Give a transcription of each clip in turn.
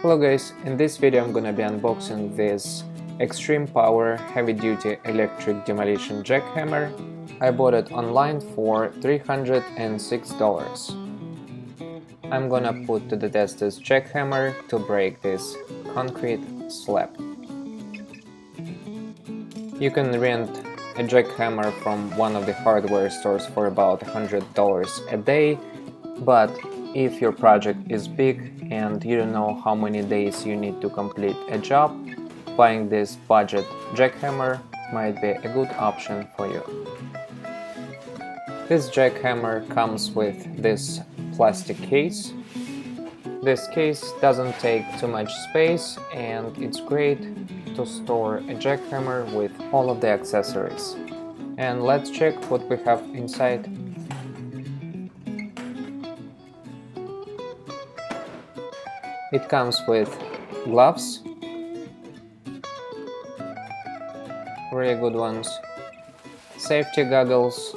Hello guys, in this video I'm gonna be unboxing this Xtreme Power Heavy Duty Electric Demolition Jackhammer. I bought it online for $306. I'm gonna put to the test this jackhammer to break this concrete slab. You can rent a jackhammer from one of the hardware stores for about $100 a day, but if your project is big and you don't know how many days you need to complete a job, buying this budget jackhammer might be a good option for you. This jackhammer comes with this plastic case. This case doesn't take too much space and it's great to store a jackhammer with all of the accessories. And let's check what we have inside. It comes with gloves, really good ones, safety goggles,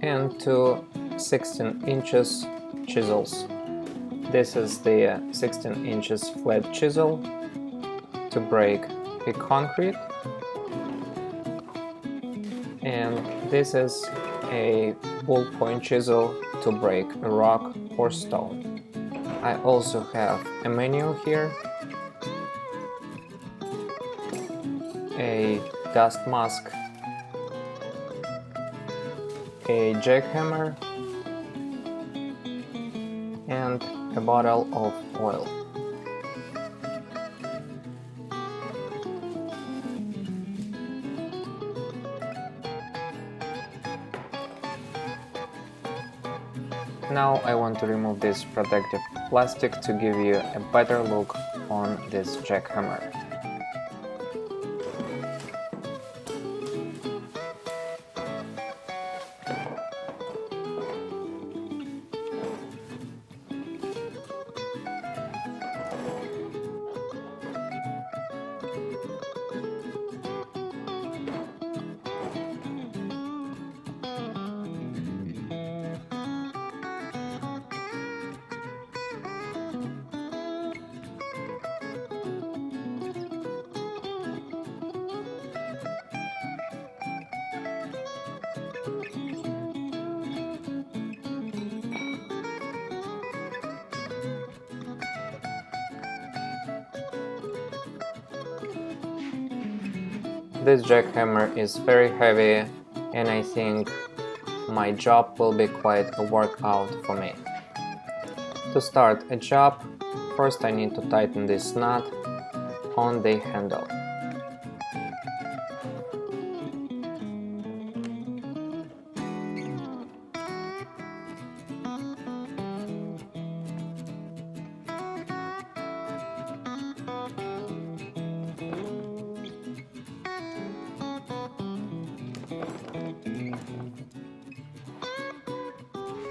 and two 16 inches chisels. This is the 16 inches flat chisel to break the concrete, and this is a ballpoint chisel to break a rock or stone. I also have a manual here, a dust mask, a jackhammer, and a bottle of oil. Now I want to remove this protective plastic to give you a better look on this jackhammer. This jackhammer is very heavy and I think my job will be quite a workout for me. To start a job, first I need to tighten this nut on the handle.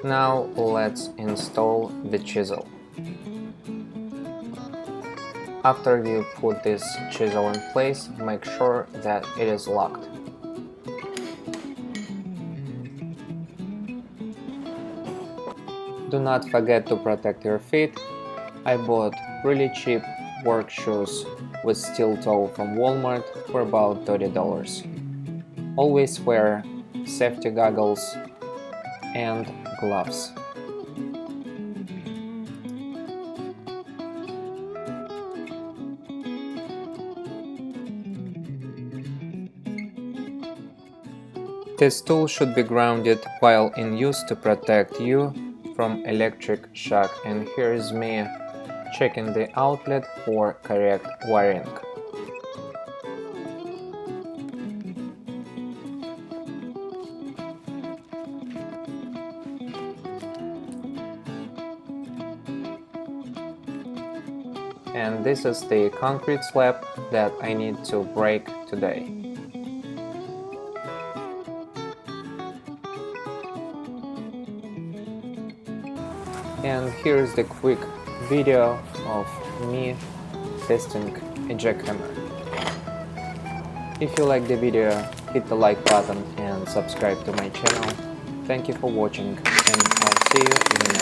Now let's install the chisel. After you put this chisel in place, make sure that it is locked. Do not forget to protect your feet. I bought really cheap work shoes with steel toe from Walmart for about $30. Always wear safety goggles and gloves. This tool should be grounded while in use to protect you from electric shock, and here is me checking the outlet for correct wiring. And this is the concrete slab that I need to break today. And here's the quick video of me testing a jackhammer. If you like the video, hit the like button and subscribe to my channel. Thank you for watching, and I'll see you in the next video.